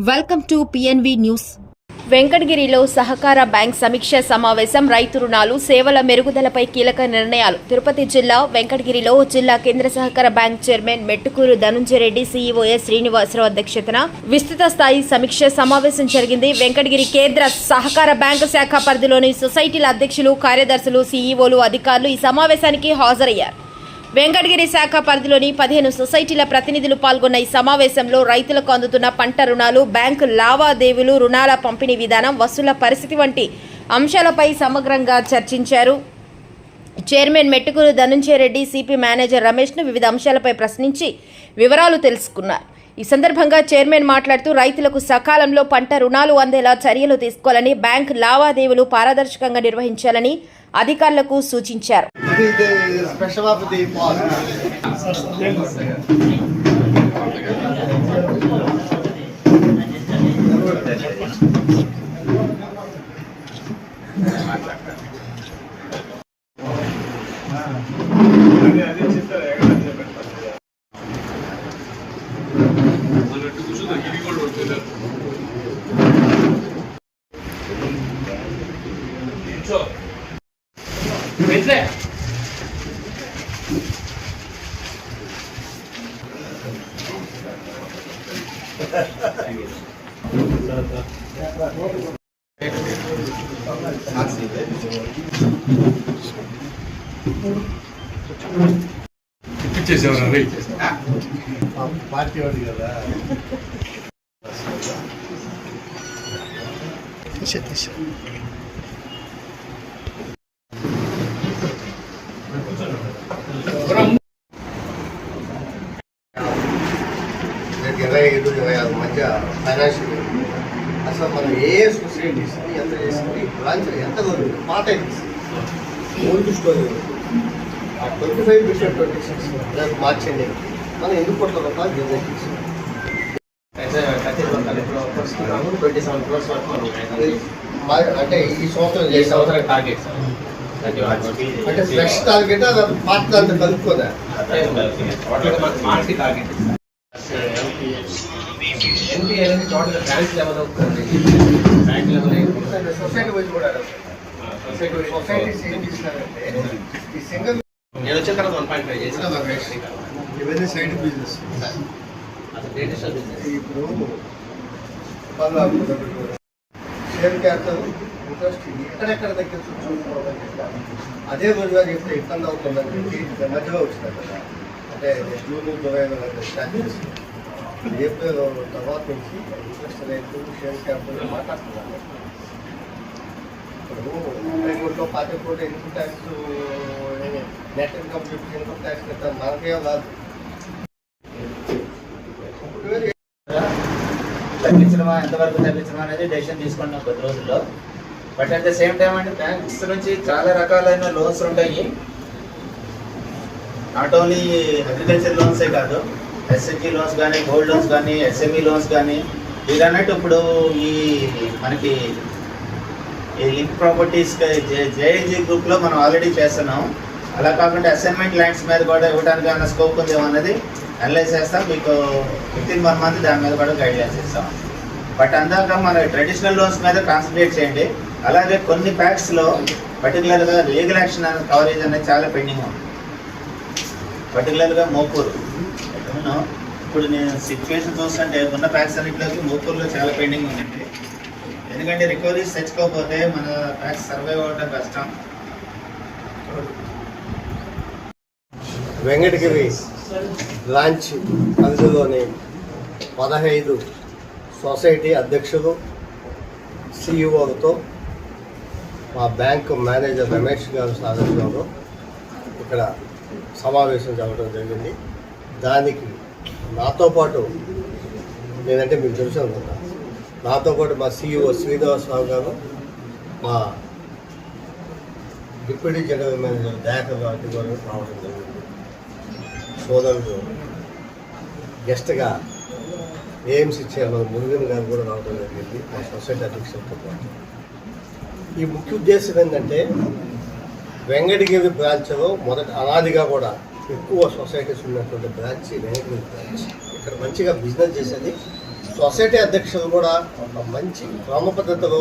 Welcome to PNV news. వెంకటగిరిలో సహకార bank సమీక్ష సమావేశం. రైతు రుణాలు సేవల మెరుగుదలపై కీలక నిర్ణయాలు. తిరుపతి జిల్లా వెంకటగిరిలో జిల్లా కేంద్ర సహకార bank chairman Mettukuru Dhanunjaya Reddy, CEO S Srinivasarao అధ్యక్షతన విస్తృత స్థాయి సమీక్ష సమావేశం జరిగింది. వెంకటగిరి కేంద్ర సహకార బ్యాంకు శాఖ పరిధిలోని సొసైటీల అధ్యక్షులు, కార్యదర్శులు, సీఈఓలు, అధికారులు ఈ సమావేశానికి హాజరయ్యారు. వెంకటగిరి శాఖ పరిధిలోని 15 సొసైటీల ప్రతినిధులు పాల్గొన్న ఈ సమావేశంలో రైతులకు అందుతున్న పంట రుణాలు, బ్యాంకు లావాదేవీలు, రుణాల పంపిణీ విధానం, వసూళ్ల పరిస్థితి వంటి అంశాలపై సమగ్రంగా చర్చించారు. Chairman Mettukuru Dhanunjaya Reddy CP manager రమేష్ను వివిధ అంశాలపై ప్రశ్నించి వివరాలు తెలుసుకున్నారు. ఈ సందర్భంగా చైర్మన్ మాట్లాడుతూ రైతులకు సకాలంలో పంట రుణాలు అందేలా చర్యలు తీసుకోవాలని, బ్యాంకు లావాదేవీలు పారదర్శకంగా నిర్వహించాలని అధికారులకు సూచించారు. పార్టీ వాడు కదా మధ్య ఫైనాన్షియల్ అసలు మనం ఏ సొసైటీస్ ఎంత చేసింది, బ్రాంచ్ ఎంత పాత ఓల్డ్ స్టోరీ 25% 26 మార్చండి. మనం ఎన్ని కోట్ల రూపాయలు జనరేట్ చేసాం. 27 క్రోర్స్ వరకు అంటే ఈ సంవత్సరం టార్గెట్ అంటే ఫ్రెష్ టార్గెట్ అది పాత దాంతో కలుపుకోదా ఎన్పీఏ అనేది టోటల్ బ్యాంక్ లెవెల్ అవుతుంది. బ్యాంక్ లెవెల్ సొసైటీ వైజ్ కూడా సొసైటీస్ ఏం చేసినారంటే ఈ సింగిల్ నేను వచ్చిన తర్వాత 1.5 చేసిన ఇవన్నీ సైడ్ బిజినెస్. ఇప్పుడు షేర్ క్యాపిటల్ ఇంట్రెస్ట్ ఎక్కడెక్కడ దగ్గర చూసుకోవాలని చెప్పాను. అదే రోజుగా చెప్తే ఇబ్బంది అవుతుందని చెప్పి మధ్యలో వచ్చినారు కదా. అంటే జూన్ 25 స్టార్ట్ చేసి ఏప్రిల్ తర్వాత నుంచి ఇంట్రెస్ట్ రేట్లు, షేర్ క్యాపిటల్ మాట్లాడుతున్నాను. ఇప్పుడు 30 కోట్లు 40 కోట్లు income tax, net income income tax కట్టాలి. మనకే కాదు తగ్గించడమా, ఎంతవరకు తగ్గించడమా అనేది డెసిషన్ తీసుకున్నాం కొద్ది రోజుల్లో. But at the same time అంటే బ్యాంక్స్ నుంచి చాలా రకాలైన లోన్స్ ఉంటాయి. నాట్ ఓన్లీ అగ్రికల్చర్ లోన్సే కాదు, ఎస్ఎస్జి లోన్స్ కానీ, గోల్డ్ లోన్స్ కానీ, ఎస్ఎంఈ లోన్స్ కానీ. ఇది అన్నట్టు ఇప్పుడు ఈ మనకి ఈ లింక్ ప్రాపర్టీస్ జేఏజీ గ్రూప్లో మనం ఆల్రెడీ చేస్తున్నాం. అలా కాకుండా అసైన్మెంట్ ల్యాండ్స్ మీద కూడా ఇవ్వడానికి ఏమైనా స్కోప్ ఉందేమో అన్నది అనలైజ్ చేస్తాం. మీకు వితిన్ 1 మంత్ దాని మీద కూడా గైడ్లైన్స్ ఇస్తాం. బట్ అందాక మన ట్రెడిషనల్ లోన్స్ మీద కాన్సన్ట్రేట్ చేయండి. అలాగే కొన్ని ప్యాక్స్లో పర్టికులర్గా లీగల్ యాక్షన్ అనేది కవరేజ్ అనేది చాలా పెండింగ్ ఉంది. పర్టికులర్గా మోపూరు. ఇప్పుడు నేను సిచ్యువేషన్ చూస్తుంటే ఉన్న ప్యాక్స్ అన్నింటిలోకి మోపూర్లో చాలా పెండింగ్ ఉందండి. ఎందుకంటే రికవరీస్ తెచ్చుకోకపోతే మన ప్యాక్స్ సర్వైవ్ అవ్వడం కష్టం. వెంకటగిరి బ్రాంచ్ పరిధిలోని 15 సొసైటీ అధ్యక్షులు, సిఇఓలతో మా బ్యాంకు మేనేజర్ రమేష్ గారు సారథ్యంలో ఇక్కడ సమావేశం జరగడం జరిగింది. దానికి నాతో పాటు నేనంటే మీకు తెలుసు అనుకుంటా, నాతో పాటు మా సిఇఓ శ్రీనివాసరావు గారు, మా డిప్యూటీ జనరల్ మేనేజర్ దయాకర్ గారి గారు రావడం జరిగింది. సోదరుడు గెస్ట్గా ఏఎంసీ చైర్మన్ మురుగన్ గారు కూడా రావడం జరిగింది, మా సొసైటీ అధ్యక్షులతో పాటు. ఈ ముఖ్య ఉద్దేశం ఏంటంటే వెంకటగిరి బ్రాంచ్లో మొదట అనాదిగా కూడా ఎక్కువ సొసైటీస్ ఉన్నటువంటి బ్రాంచ్ వెంకటగిరి బ్రాంచ్. ఇక్కడ మంచిగా బిజినెస్ చేసేది సొసైటీ అధ్యక్షులు కూడా ఒక మంచి క్రమ పద్ధతిలో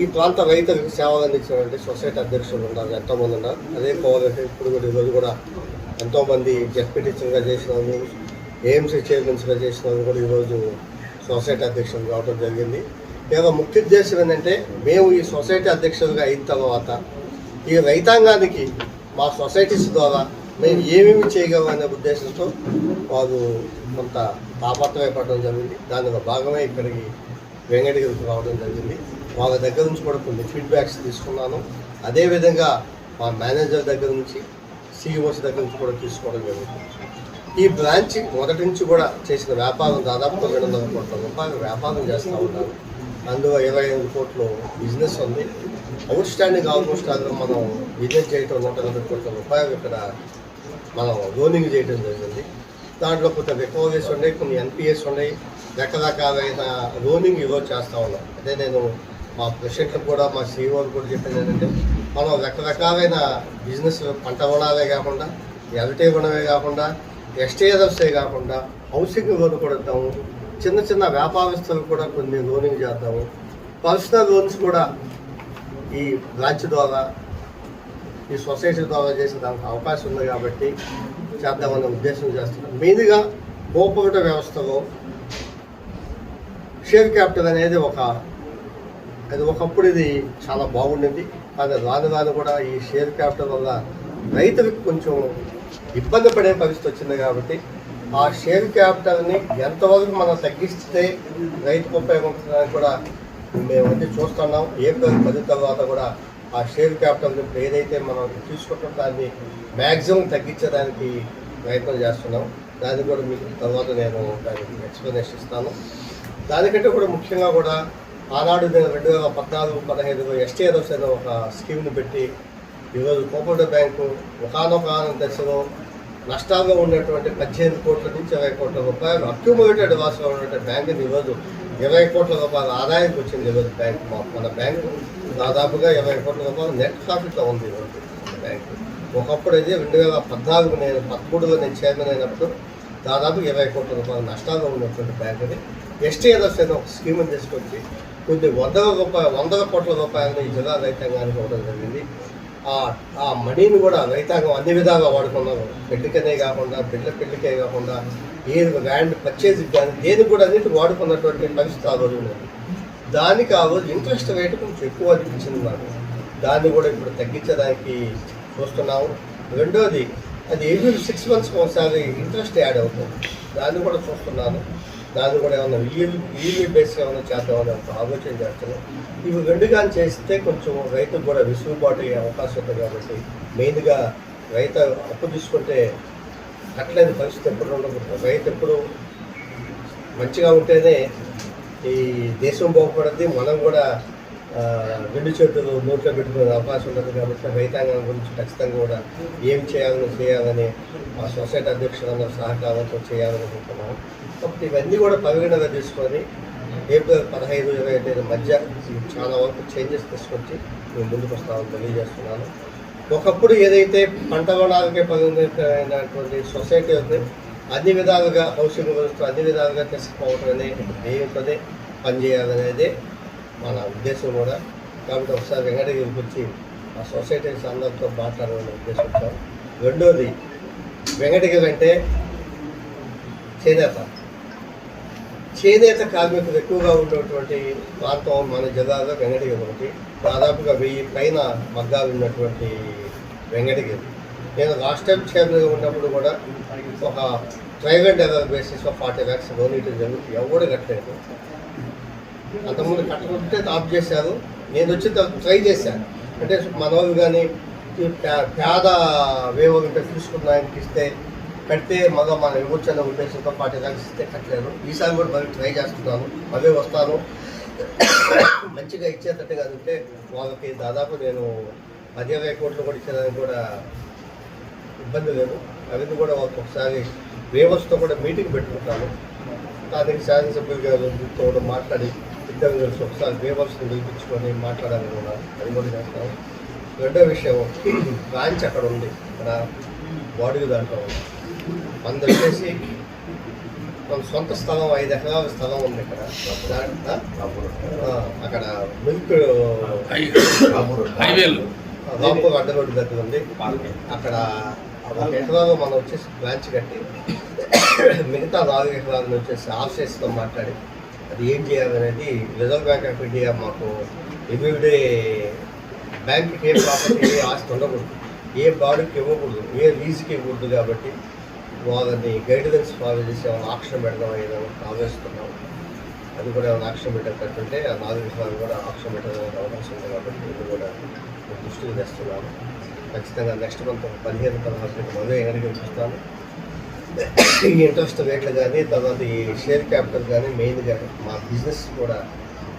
ఈ ప్రాంత రైతులకు సేవలు అందించినటువంటి సొసైటీ అధ్యక్షులు ఉన్నారు, ఎంతోమంది ఉన్నారు. అదే కోఆపరేటివ్ ఇప్పుడు కూడా ఈరోజు కూడా ఎంతోమంది జెడ్పీ టీచర్గా చేసిన వాళ్ళు, ఏఎంసీ చైర్మన్స్గా చేసిన వాళ్ళు కూడా ఈరోజు సొసైటీ అధ్యక్షులు కావడం జరిగింది. లేదా ముఖ్య ఉద్దేశం ఏంటంటే మేము ఈ సొసైటీ అధ్యక్షులుగా అయిన తర్వాత ఈ రైతాంగానికి మా సొసైటీస్ ద్వారా మేము ఏమేమి చేయగలమనే ఉద్దేశంతో వాళ్ళు కొంత తాపత్రయపడడం జరిగింది. దానిలో భాగమే ఇక్కడికి వెంకటగిరికి రావడం జరిగింది. వాళ్ళ దగ్గర నుంచి కూడా కొన్ని ఫీడ్బ్యాక్స్ తీసుకున్నాను. అదేవిధంగా మా మేనేజర్ దగ్గర నుంచి, సిఇఓస్ దగ్గర నుంచి కూడా తీసుకోవడం జరుగుతుంది. ఈ బ్రాంచ్ మొదటి నుంచి కూడా చేసిన వ్యాపారం దాదాపు 200 కోట్ల రూపాయలు వ్యాపారం చేస్తూ ఉంటారు. అందులో 25 కోట్లు బిజినెస్ ఉంది. అవుట్ స్టాండింగ్ ఆల్మోస్ట్ అందులో మనం బిజినెస్ చేయటం 120 కోట్ల రూపాయలు ఇక్కడ మనం లోనింగ్ చేయడం జరిగింది. దాంట్లో కొంత రికవరీస్ ఉన్నాయి, కొన్ని ఎన్పిఎస్ ఉన్నాయి, రకరకాలైన లోనింగ్ ఈరోజు చేస్తూ ఉన్నాం. అదే నేను మా ప్రెసిడెంట్లకు కూడా మా సిఇఓలకు కూడా చెప్పింది ఏంటంటే మనం రకరకాలైన బిజినెస్ పంట రుణాలే కాకుండా, ఎల్టీ రుణమే కాకుండా, ఎస్టీఎస్ఏ కాకుండా హౌసింగ్ లోన్ కూడా ఇద్దాము. చిన్న చిన్న వ్యాపారస్తులకు కూడా కొన్ని లోనింగ్ చేద్దాము. పర్సనల్ లోన్స్ కూడా ఈ బ్రాంచ్ ద్వారా, ఈ సొసైటీ ద్వారా చేసే దానికి అవకాశం ఉంది కాబట్టి చేద్దామనే ఉద్దేశం చేస్తున్నాం. మెయిన్గా కోఆపరేటివ్ వ్యవస్థలో షేర్ క్యాపిటల్ అనేది ఒకప్పుడు ఇది చాలా బాగుండింది. కానీ రాను కూడా ఈ షేర్ క్యాపిటల్ వల్ల రైతులకు కొంచెం ఇబ్బంది పడే పరిస్థితి వచ్చింది. కాబట్టి ఆ షేర్ క్యాపిటల్ని ఎంతవరకు మనం తగ్గిస్తే రైతుకు ఉపయోగపడుతుందని కూడా మేము అన్నీ చూస్తున్నాం. ఏప్రిల్ 10 తర్వాత కూడా ఆ షేర్ క్యాపిటల్ ఇప్పుడు ఏదైతే మనం తీసుకుంటాం దాన్ని మ్యాక్సిమం తగ్గించడానికి ప్రయత్నం చేస్తున్నాం. దాన్ని కూడా మీకు తర్వాత నేను దానికి ఎక్స్ప్లెనేషన్ ఇస్తాను. దానికంటే కూడా ముఖ్యంగా కూడా ఆనాడు నేను 2014-15 ఎస్టీఆర్ఎస్ అనే ఒక స్కీమ్ని పెట్టి ఈరోజు కోఆపరేటివ్ బ్యాంకు ఒకనొక దశలో నష్టాల్లో ఉన్నటువంటి 18 కోట్ల నుంచి 20 కోట్ల రూపాయలు అక్యుములేటెడ్ లాస్లో ఉన్నటువంటి బ్యాంకుని ఈరోజు 20 కోట్ల రూపాయల ఆదాయానికి వచ్చింది. ఈరోజు బ్యాంకు మన బ్యాంకు దాదాపుగా 20 కోట్ల రూపాయలు నెట్ ప్రాఫిట్లో ఉంది ఈరోజు బ్యాంకు. ఒకప్పుడు అయితే 2013లో నేను చైర్మన్ అయినప్పుడు దాదాపు 20 కోట్ల రూపాయల నష్టాల్లో ఉన్నటువంటి బ్యాంకుని ఎస్టీఆర్ఎస్ అనే ఒక స్కీమ్ని తీసుకొచ్చి కొన్ని 100 కోట్ల రూపాయలని ఈ జిల్లా రైతాంగానికి ఇవ్వడం జరిగింది. ఆ మనీని కూడా రైతాంగం అన్ని విధాలుగా వాడుకున్నారు. పెళ్లికనే కాకుండా, పెళ్లికే కాకుండా, ఏది ల్యాండ్ పర్చేజ్కి కానీ దేనికి కూడా అన్నింటి వాడుకున్నటువంటి పరిస్థితి ఆ రోజు ఉన్నది. దానికి ఆ రోజు ఇంట్రెస్ట్ రేటు కొంచెం ఎక్కువ అనిపించింది నాకు. దాన్ని కూడా ఇప్పుడు తగ్గించడానికి చూస్తున్నాము. రెండోది అది ఎవ్రీ 6 months ఒకసారి ఇంట్రెస్ట్ యాడ్ అవుతుంది. దాన్ని కూడా చూస్తున్నాను. దాన్ని కూడా ఏమన్నా ఈఎల్ఈ బేస్ ఏమైనా చేద్దామని ఒక ఆలోచన చేస్తున్నాం. ఇవి 2 కానీ చేస్తే కొంచెం రైతుకు కూడా వెసులుబాటు అయ్యే అవకాశం ఉంది. కాబట్టి మెయిన్గా రైతు అప్పు తీసుకుంటే కట్టలేని పరిస్థితి ఎప్పుడు ఉండకూడదు. రైతు ఎప్పుడు మంచిగా ఉంటేనే ఈ దేశం బాగుపడుద్ది, మనం కూడా 2 చేతులు నోట్లో పెట్టుకునే అవకాశం ఉండదు. కాబట్టి రైతాంగం గురించి ఖచ్చితంగా కూడా ఏం చేయాలని మా సొసైటీ అధ్యక్షులందరూ సహకారంతో చేయాలనుకుంటున్నాము. కాబట్టి ఇవన్నీ కూడా పరిగణన తీసుకొని ఏప్రిల్ 15-25 మధ్య చాలా వరకు చేంజెస్ తీసుకొచ్చి మేము ముందుకు వస్తామని తెలియజేస్తున్నాను. ఒకప్పుడు ఏదైతే పంట రుణాలకే పరిగణించినటువంటి సొసైటీ ఉంది, అన్ని విధాలుగా హౌసింగ్ వ్యవస్థ అన్ని విధాలుగా తీసుకుపోవడం అనేది ధ్యేయంతోనే పనిచేయాలనేదే మన ఉద్దేశం కూడా. కాబట్టి ఒకసారి వెంకటగిరికి వచ్చి ఆ సొసైటీస్ అందరితో మాట్లాడాలని ఉద్దేశించాం. రెండోది వెంకటగిరి అంటే చేనేత కార్మికులు ఎక్కువగా ఉన్నటువంటి ప్రాంతం మన జిల్లాలో వెంకటగిరి ఒకటి. దాదాపుగా 1000 పైన మగ్గాలు ఉన్నటువంటి వెంకటగిరి. నేను లాస్ట్ టైం చైర్మన్గా ఉన్నప్పుడు కూడా ఒక trial and error basis 40 lakhs loan ఇటు జరుగుతుంది. ఎవరు కట్టలేదు. అంతకుముందు కట్టకుంటే ఆఫ్ చేశారు. నేను వచ్చి ట్రై చేశాను. అంటే మన వాళ్ళు కానీ పేద వేవ తీసుకున్న ఆయనకి ఇస్తే కడితే మగ మన ఇవ్వచ్చన్న ఉద్దేశంతో 40 lakhs ఇస్తే కట్టలేదు. ఈసారి కూడా మళ్ళీ ట్రై చేస్తున్నాను. మళ్ళీ వస్తాను. మంచిగా ఇచ్చేటట్టుగా ఉంటే వాళ్ళకి దాదాపు నేను 10-20 కోట్లు కూడా ఇచ్చేదానికి కూడా ఇబ్బంది లేదు. అవన్నీ కూడా వాళ్ళకి ఒకసారి వేవర్స్తో కూడా మీటింగ్ పెట్టుకుంటాను. దానికి శాసనసభ్యులు గారితో కూడా మాట్లాడి ఇద్దరు కలిసి ఒకసారి వేవర్స్ని పిలిపించుకొని మాట్లాడాలనుకున్నాను. అది కూడా చేస్తాను. రెండో విషయం, బ్రాంచ్ అక్కడ ఉంది, ఇక్కడ బాడీ దాంట్లో ఉంది. మనది వచ్చేసి మన సొంత స్థలం 5 ఎకరాల స్థలం ఉంది ఇక్కడ. అక్కడ మిల్క్ రాంపూర్ అడ్డ రోడ్డు దగ్గర ఉంది. అక్కడ 1 ఎకరాలో మనం వచ్చేసి బ్రాంచ్ కట్టి మిగతా 4 ఎకరాలను వచ్చేసి ఆఫీస్తో మాట్లాడి అది ఏం చేయాలనేది రిజర్వ్ బ్యాంక్ ఆఫ్ ఇండియా మాకు ఎవ్రీడే బ్యాంకుకి ఏ ప్రాపర్టీ ఏ ఆస్తి ఉండకూడదు, ఏ బాడుకి ఇవ్వకూడదు, ఏ లీజుకి ఇవ్వకూడదు. కాబట్టి వాళ్ళని గైడ్లైన్స్ ఫాలో చేసి ఏమైనా ఆక్షన్ పెడదాం ఏదైనా ఆలోచిస్తున్నాం. అది కూడా ఏమైనా ఆక్షన్ పెట్టేటట్టుంటే ఆ 4 ఎకరాలు కూడా ఆక్షన్ పెట్టడానికి అవకాశం ఉంది. కాబట్టి ఇది కూడా దృష్టికి తెస్తున్నాను. ఖచ్చితంగా నెక్స్ట్ మంత్ 15-16 మళ్ళీ ఎక్కడికి చూస్తాను. ఈ ఇంట్రెస్ట్ రేట్లు కానీ తర్వాత ఈ షేర్ క్యాపిటల్ కానీ మెయిన్గా మా బిజినెస్ కూడా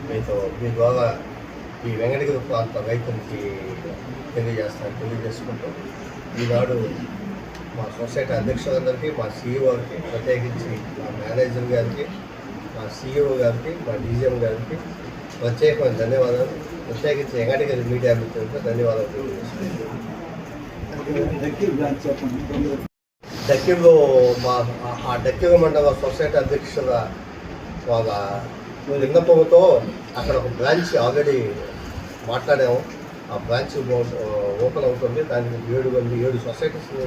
మీతో మీ ద్వారా ఈ వెంకటగిరి ప్రాంత రైతులకి తెలియజేసుకుంటూ ఈనాడు మా సొసైటీ అధ్యక్షులందరికీ, మా సీఈఓకి, ప్రత్యేకించి మా మేనేజర్ గారికి, మా సీఈఓ గారికి, మా డీజీఎం గారికి ప్రత్యేకమైన ధన్యవాదాలు. ప్రత్యేకించి వెంకటగిరి మీడియా మిత్రులకు ధన్యవాదాలు తెలియజేస్తున్నాను. డక్కిలో మా ఆ డక్కిల మండల సొసైటీ అధ్యక్షుల వాళ్ళ విన్నపంతో అక్కడ ఒక బ్రాంచ్ ఆల్రెడీ మాట్లాడాము. ఆ బ్రాంచ్ ఓపెన్ అవుతుంది. దానికి 7 సొసైటీస్ని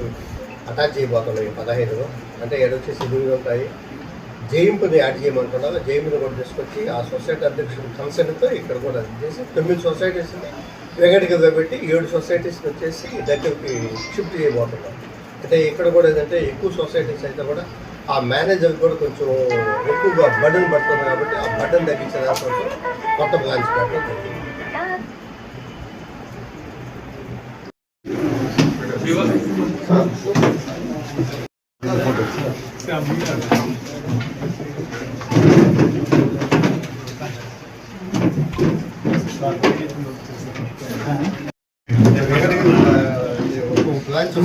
అటాచ్ చేయబోతున్నాయి 15లో. అంటే 7 వచ్చేసి 8 ఉంటాయి. జేయింపుని యాడ్ చేయమంటున్నారు. జేయింపుని కూడా తీసుకొచ్చి ఆ సొసైటీ అధ్యక్షుడు కన్సెంట్తో ఇక్కడ కూడా చేసి 9 సొసైటీస్ని వెంకటగిరిలో పెట్టి 7 సొసైటీస్ని వచ్చేసి దగ్గరికి షిఫ్ట్ చేయబోతున్నారు. అంటే ఇక్కడ కూడా ఏంటంటే ఎక్కువ సొసైటీస్ అయితే కూడా ఆ మేనేజర్ కూడా కొంచెం ఎక్కువగా బర్డన్ పడుతుంది. కాబట్టి ఆ బర్డన్ తగ్గించడానికి కోసం కొత్త బ్రాంచ్ పెట్టడం. బ్రాంచ్